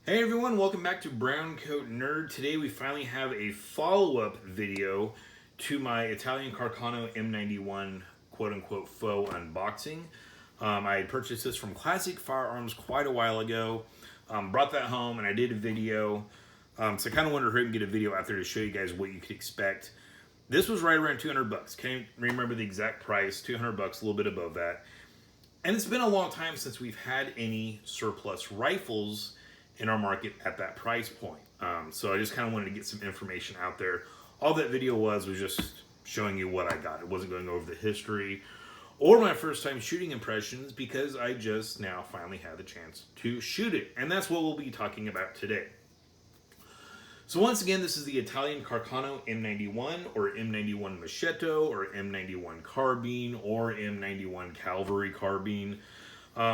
Hey everyone, welcome back to BrowncoatNerd. Today we finally have a follow-up video to my Italian Carcano M91 quote-unquote faux unboxing. I had purchased this from Classic Firearms quite a while ago, brought that home and I did a video. So I kind of wanted to hurry and get a video out there to show you guys what you could expect. This was right around 200 bucks. Can't remember the exact price, 200 bucks, a little bit above that. And it's been a long time since we've had any surplus rifles in our market at that price point. So I just kind of wanted to get some information out there. All that video was just showing you what I got. It wasn't going over the history or my first time shooting impressions because I just now finally had the chance to shoot it. And that's what we'll be talking about today. So once again, this is the Italian Carcano M91 or M91 Moschetto or M91 Carbine or M91 Cavalry Carbine,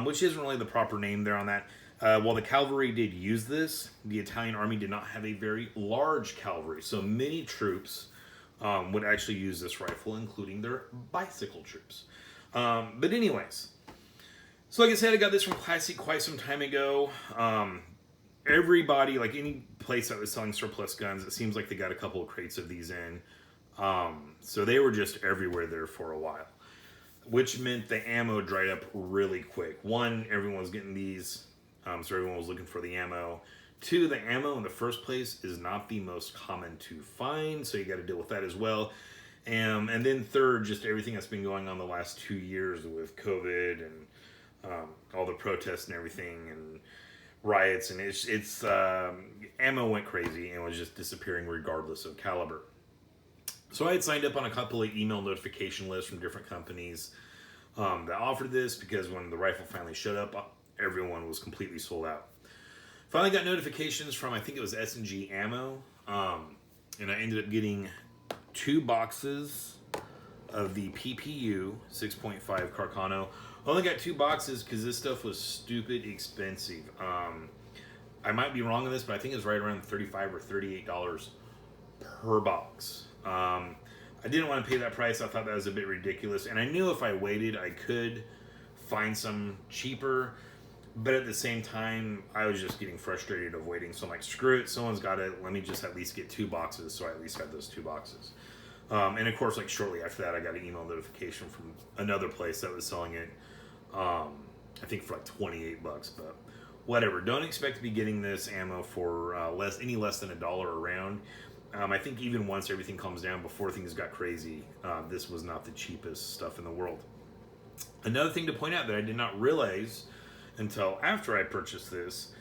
which isn't really the proper name there on that. While the cavalry did use this, the Italian army did not have a very large cavalry. So many troops would actually use this rifle, including their bicycle troops. But anyways, so like I said, I got this from Classic quite some time ago. Everybody, like any place that was selling surplus guns, it seems like they got a couple of crates of these in. So they were just everywhere there for a while, which meant the ammo dried up really quick. One, everyone was getting these. So everyone was looking for the ammo. Two, the ammo in the first place is not the most common to find, so you got to deal with that as well. And then third, just everything that's been going on the last 2 years with COVID and all the protests and everything and riots, and it's ammo went crazy and was just disappearing regardless of caliber. So I had signed up on a couple of email notification lists from different companies that offered this because when the rifle finally showed up, everyone was completely sold out. Finally got notifications from, I think it was S&G Ammo, and I ended up getting 2 boxes of the PPU 6.5 Carcano. I only got 2 boxes because this stuff was stupid expensive. I might be wrong on this, but I think it's right around $35 or $38 per box. I didn't want to pay that price. I thought that was a bit ridiculous, and I knew if I waited, I could find some cheaper. But at the same time, I was just getting frustrated of waiting. So I'm like, screw it, someone's got it. Let me just at least get 2 boxes. So I at least had those 2 boxes. And of course, like shortly after that, I got an email notification from another place that was selling it. I think for like 28 bucks, but whatever. Don't expect to be getting this ammo for any less than $1 a round. I think even once everything calms down, before things got crazy, this was not the cheapest stuff in the world. Another thing to point out that I did not realize until after I purchased this,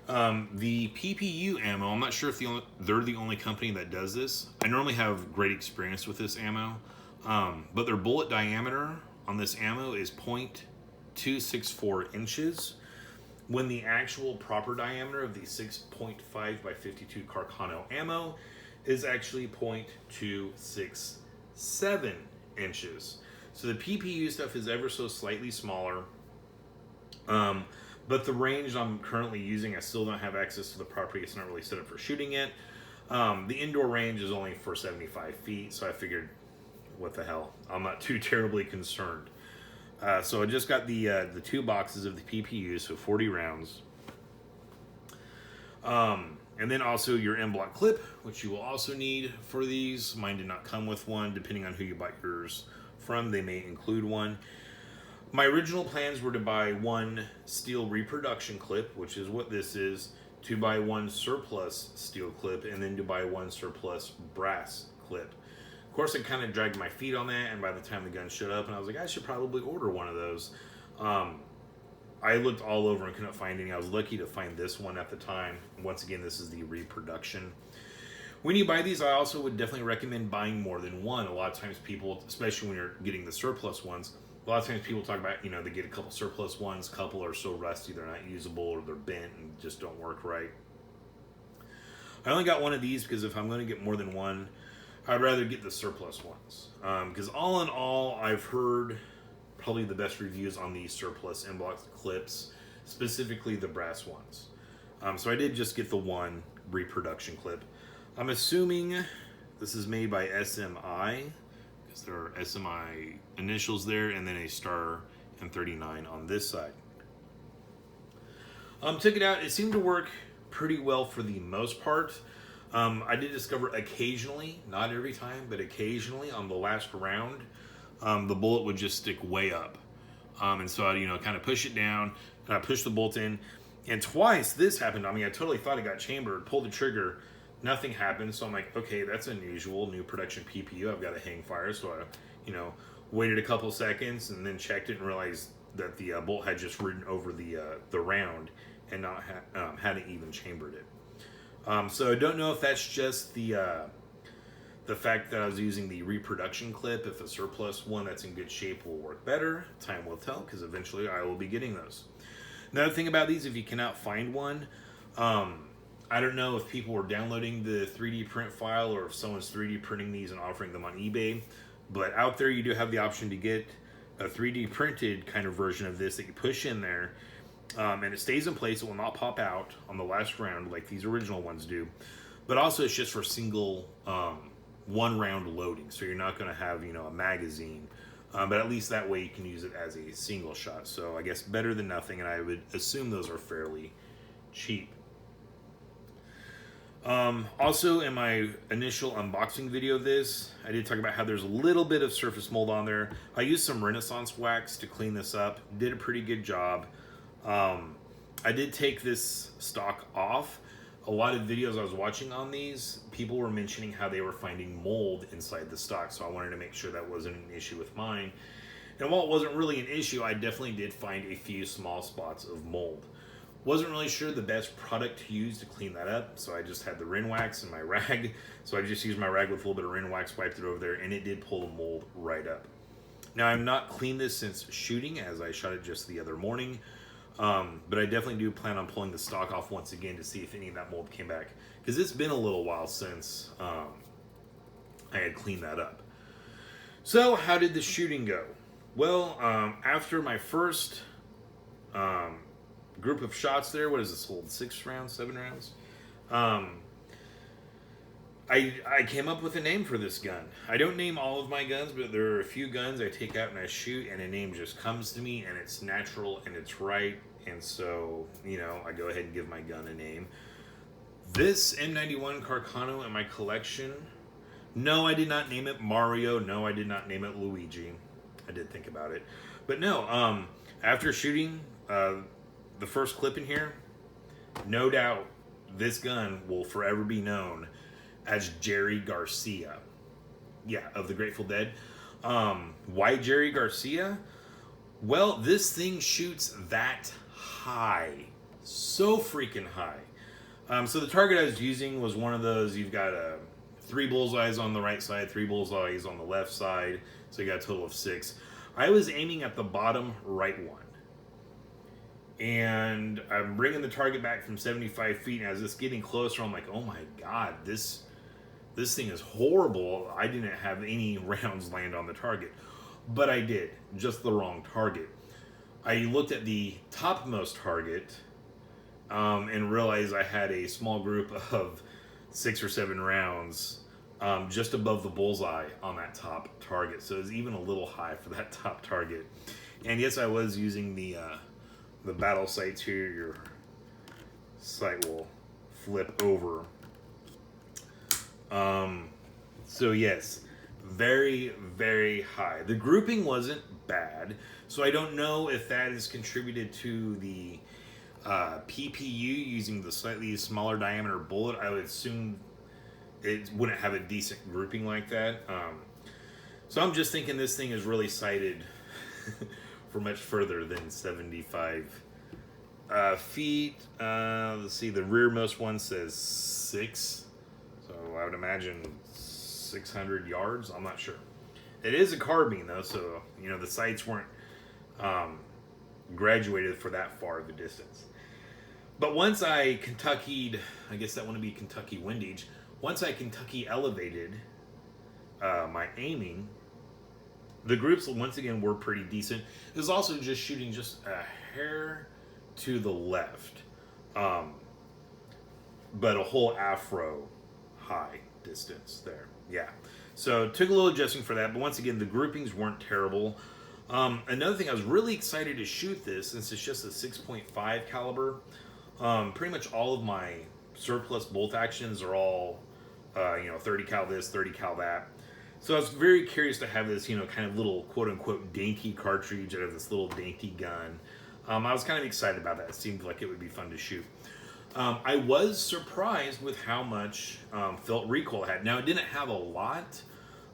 the PPU ammo, I'm not sure if they're the only company that does this. I normally have great experience with this ammo, but their bullet diameter on this ammo is 0.264 inches, when the actual proper diameter of the 6.5 by 52 Carcano ammo is actually 0.267 inches. So the PPU stuff is ever so slightly smaller. But the range I'm currently using, I still don't have access to the property. It's not really set up for shooting yet. The indoor range is only for 75 feet, so I figured, what the hell? I'm not too terribly concerned. So I just got the 2 boxes of the PPU, so 40 rounds. And then also your M-block clip, which you will also need for these. Mine did not come with one. Depending on who you buy yours from, they may include one. My original plans were to buy 1 steel reproduction clip, which is what this is, to buy 1 surplus steel clip, and then to buy 1 surplus brass clip. Of course, I kind of dragged my feet on that, and by the time the gun showed up, and I was like, I should probably order one of those. I looked all over and couldn't find any. I was lucky to find this one at the time. Once again, this is the reproduction. When you buy these, I also would definitely recommend buying more than one. A lot of times people, especially when you're getting the surplus ones, a lot of times people talk about, they get a couple surplus ones, couple are so rusty they're not usable or they're bent and just don't work right. I only got one of these because if I'm going to get more than one, I'd rather get the surplus ones. Because all in all, I've heard probably the best reviews on these surplus M-block clips, specifically the brass ones. So I did just get the 1 reproduction clip. I'm assuming this is made by SMI, because there are SMI initials there, and then a star and 39 on this side. Took it out. It seemed to work pretty well for the most part. I did discover occasionally, not every time, but occasionally on the last round, the bullet would just stick way up. And so I, kind of push it down, and I push the bolt in. And twice this happened on me. I totally thought it got chambered, pulled the trigger, nothing happened. So I'm like, okay, that's unusual. New production PPU, I've got a hang fire. So I, waited a couple seconds and then checked it and realized that the bolt had just ridden over the round and not hadn't even chambered it. So I don't know if that's just the fact that I was using the reproduction clip. If a surplus one that's in good shape will work better, time will tell, because eventually I will be getting those. Another thing about these, if you cannot find one, I don't know if people were downloading the 3D print file or if someone's 3D printing these and offering them on eBay, but out there you do have the option to get a 3D printed kind of version of this that you push in there, and it stays in place. It will not pop out on the last round like these original ones do, but also it's just for single one round loading, so you're not going to have a magazine, but at least that way you can use it as a single shot. So I guess better than nothing, and I would assume those are fairly cheap. Also, in my initial unboxing video of this, I did talk about how there's a little bit of surface mold on there. I used some Renaissance wax to clean this up. Did a pretty good job. I did take this stock off. A lot of videos I was watching on these, people were mentioning how they were finding mold inside the stock, so I wanted to make sure that wasn't an issue with mine. And while it wasn't really an issue, I definitely did find a few small spots of mold. Wasn't really sure the best product to use to clean that up, so I just had the Ren Wax and my rag. So I just used my rag with a little bit of Ren Wax, wiped it over there, and it did pull the mold right up. Now, I've not cleaned this since shooting, as I shot it just the other morning, but I definitely do plan on pulling the stock off once again to see if any of that mold came back, because it's been a little while since I had cleaned that up. So, how did the shooting go? Well, after my first group of shots there, what is this hold? 6 rounds, 7 rounds? I came up with a name for this gun. I don't name all of my guns, but there are a few guns I take out and I shoot, and a name just comes to me, and it's natural and it's right, and so, I go ahead and give my gun a name. This M91 Carcano in my collection, no, I did not name it Mario. No, I did not name it Luigi. I did think about it. But no, after shooting the first clip in here, no doubt this gun will forever be known as Jerry Garcia. Yeah, of the Grateful Dead. Why Jerry Garcia? Well, this thing shoots that high. So freaking high. So the target I was using was one of those, you've got 3 bullseyes on the right side, 3 bullseyes on the left side, so you got a total of 6. I was aiming at the bottom right one. And I'm bringing the target back from 75 feet, and as it's getting closer, I'm like, oh my god, this thing is horrible. I didn't have any rounds land on the target. But I did, just the wrong target. I looked at the topmost target and realized I had a small group of 6 or 7 rounds just above the bullseye on that top target. So it was even a little high for that top target. And yes, I was using the battle sights here. Your sight will flip over. So yes, very, very high. The grouping wasn't bad, so I don't know if that is contributed to the PPU using the slightly smaller diameter bullet. I would assume it wouldn't have a decent grouping like that. So I'm just thinking this thing is really sighted for much further than 75 feet. Let's see, the rearmost one says 6, so I would imagine 600 yards. I'm not sure. It is a carbine though, so the sights weren't graduated for that far of a distance. But once I Kentuckied, I guess that wouldn't be Kentucky windage. Once I Kentucky elevated my aiming, the groups once again were pretty decent. It was also just shooting just a hair to the left, but a whole afro high distance there. Yeah, so it took a little adjusting for that, but once again the groupings weren't terrible. Another thing, I was really excited to shoot this since it's just a 6.5 caliber. Pretty much all of my surplus bolt actions are all, 30 cal this, 30 cal that. So I was very curious to have this, kind of little quote-unquote dainty cartridge out of this little dainty gun. I was kind of excited about that. It seemed like it would be fun to shoot. I was surprised with how much felt recoil it had. Now, it didn't have a lot.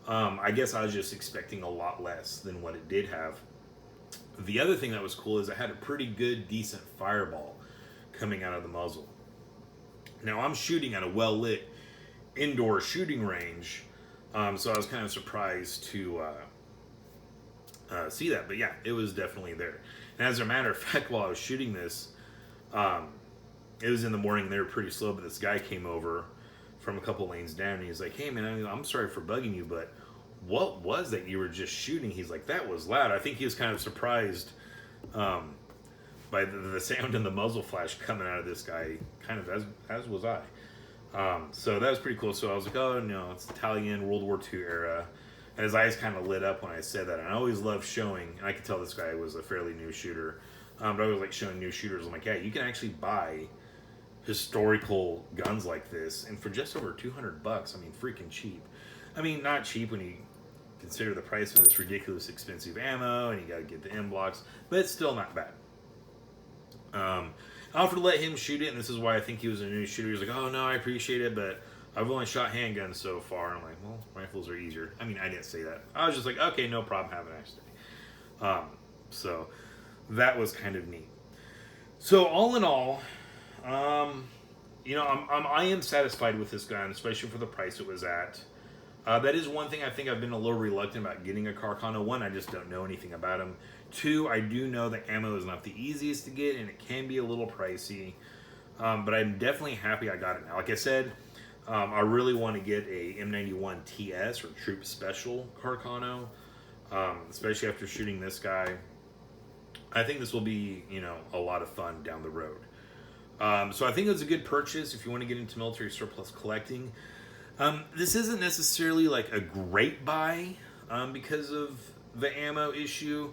I guess I was just expecting a lot less than what it did have. The other thing that was cool is it had a pretty good, decent fireball coming out of the muzzle. Now, I'm shooting at a well-lit indoor shooting range, so I was kind of surprised to see that. But yeah, it was definitely there. And as a matter of fact, while I was shooting this, it was in the morning, they were pretty slow, but this guy came over from a couple lanes down, and he's like, hey man, I'm sorry for bugging you, but what was that you were just shooting? He's like, that was loud. I think he was kind of surprised by the sound and the muzzle flash coming out of this guy, kind of as was I. So that was pretty cool. So I was like, oh no, it's Italian World War II era. And his eyes kind of lit up when I said that. And I always love showing, and I could tell this guy was a fairly new shooter, but I always like showing new shooters. I'm like, yeah, you can actually buy historical guns like this, and for just over $200, I mean, freaking cheap. I mean, not cheap when you consider the price of this ridiculous expensive ammo, and you got to get the M blocks, but it's still not bad. I offered to let him shoot it, and this is why I think he was a new shooter. He was like, oh no, I appreciate it, but I've only shot handguns so far. I'm like, well, rifles are easier. I mean, I didn't say that. I was just like, okay, no problem, have a nice day. So that was kind of neat. So all in all, I am satisfied with this gun, especially for the price it was at. That is one thing I think I've been a little reluctant about getting a Carcano. One, I just don't know anything about them. Two, I do know that ammo is not the easiest to get, and it can be a little pricey. But I'm definitely happy I got it now. Like I said, I really want to get a M91 TS or Troop Special Carcano, especially after shooting this guy. I think this will be, a lot of fun down the road. So I think it was a good purchase if you want to get into military surplus collecting. This isn't necessarily like a great buy because of the ammo issue.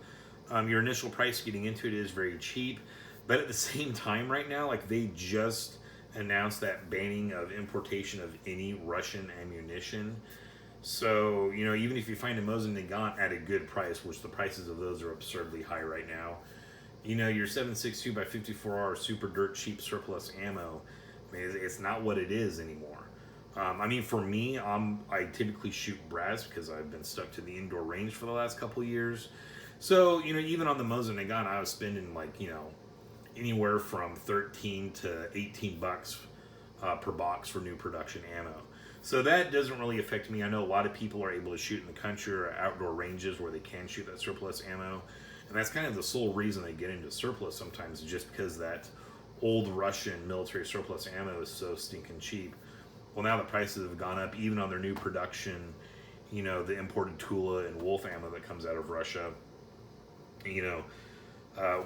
Your initial price getting into it is very cheap, but at the same time right now, like they just announced that banning of importation of any Russian ammunition. So, even if you find a Mosin Nagant at a good price, which the prices of those are absurdly high right now, your 7.62 by 54R super dirt cheap surplus ammo, I mean, it's not what it is anymore. For me, I typically shoot brass because I've been stuck to the indoor range for the last couple of years. So, even on the Mosin Nagant, I was spending anywhere from 13 to 18 bucks per box for new production ammo. So that doesn't really affect me. I know a lot of people are able to shoot in the country or outdoor ranges where they can shoot that surplus ammo. And that's kind of the sole reason they get into surplus sometimes, just because that old Russian military surplus ammo is so stinking cheap. Well, now the prices have gone up, even on their new production, the imported Tula and Wolf ammo that comes out of Russia.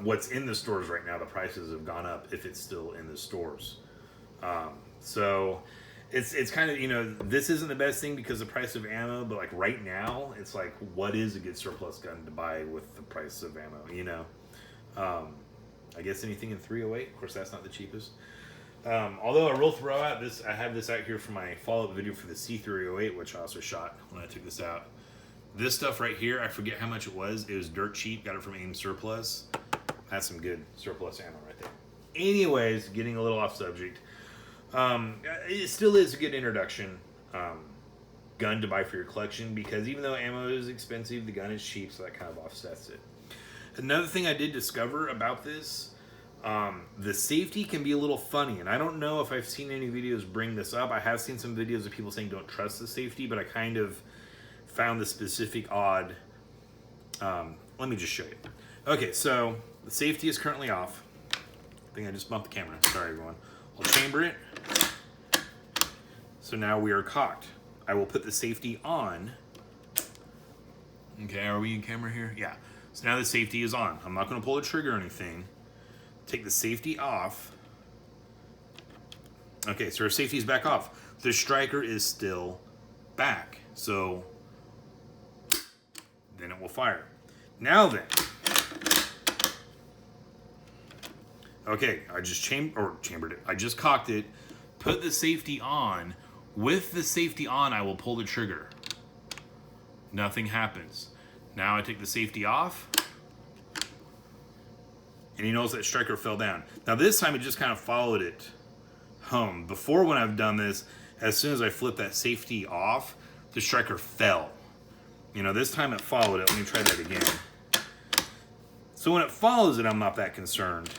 What's in the stores right now, the prices have gone up if it's still in the stores. So it's kind of, this isn't the best thing because of the price of ammo, but like right now, it's like, what is a good surplus gun to buy with the price of ammo, I guess anything in 308, of course that's not the cheapest. Although I will throw out this, I have this out here for my follow-up video for the C308, which I also shot when I took this out. This stuff right here, I forget how much it was dirt cheap, got it from AIM Surplus. That's some good surplus ammo right there. Anyways, getting a little off subject. It still is a good introduction gun to buy for your collection, because even though ammo is expensive, the gun is cheap, so that kind of offsets it. Another thing I did discover about this, the safety can be a little funny, and I don't know if I've seen any videos bring this up. I have seen some videos of people saying don't trust the safety, but I kind of found the specific odd. Let me just show you. Okay, so the safety is currently off. I think I just bumped the camera. Sorry, everyone. I'll chamber it. So now we are cocked. I will put the safety on. Okay, are we in camera here? Yeah. So now the safety is on. I'm not going to pull the trigger or anything. Take the safety off. Okay, so our safety is back off. The striker is still back. So then it will fire. Now then. Okay, I just chambered it. I just cocked it, put the safety on. With the safety on, I will pull the trigger. Nothing happens. Now I take the safety off, and he knows that striker fell down. Now this time it just kind of followed it home. Before, when I've done this, as soon as I flip that safety off, the striker fell. You know, this time it followed it. Let me try that again. So when it follows it, I'm not that concerned.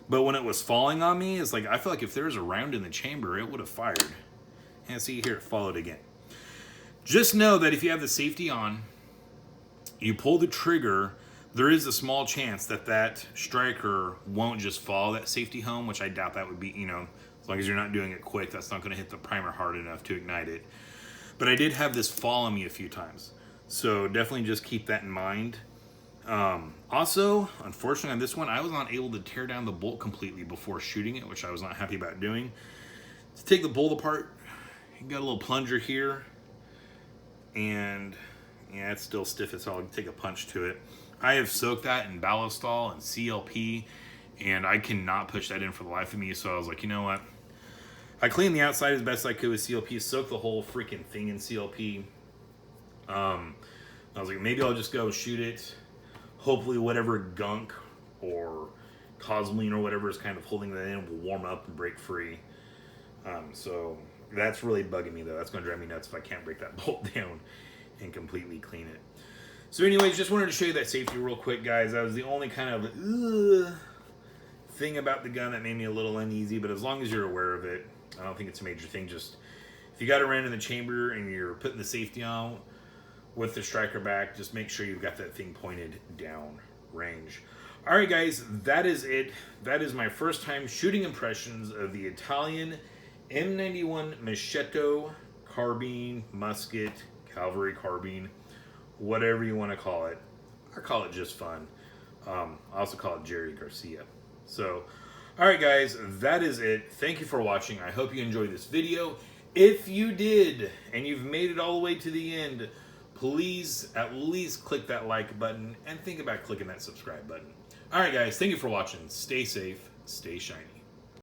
But when it was falling on me, it's like, I feel like if there was a round in the chamber, it would have fired. And see here, it followed again. Just know that if you have the safety on, you pull the trigger, there is a small chance that that striker won't just follow that safety home, which I doubt that would be, you know, as long as you're not doing it quick, that's not going to hit the primer hard enough to ignite it. But I did have this fall on me a few times. So definitely just keep that in mind. Also, unfortunately on this one, I was not able to tear down the bolt completely before shooting it, which I was not happy about doing. To take the bolt apart, you got a little plunger here, and yeah, it's still stiff as hell. I'll take a punch to it. I have soaked that in ballistol and CLP, and I cannot push that in for the life of me, so I was like, you know what? I cleaned the outside as best I could with CLP, soaked the whole freaking thing in CLP. I was like, maybe I'll just go shoot it. Hopefully whatever gunk or cosmoline or whatever is kind of holding that in will warm up and break free. So that's really bugging me, though. That's going to drive me nuts if I can't break that bolt down and completely clean it. So anyways, just wanted to show you that safety real quick, guys. That was the only kind of thing about the gun that made me a little uneasy, but as long as you're aware of it, I don't think it's a major thing. Just if you got a round in the chamber and you're putting the safety on with the striker back, just make sure you've got that thing pointed down range. All right, guys, that is it. That is my first time shooting impressions of the Italian M91 Moschetto carbine, musket, cavalry carbine, whatever you want to call it. I call it just fun. I also call it Jerry Garcia. So, all right, guys, that is it. Thank you for watching. I hope you enjoyed this video. If you did, and you've made it all the way to the end, please at least click that like button and think about clicking that subscribe button. All right, guys, thank you for watching. Stay safe, stay shiny.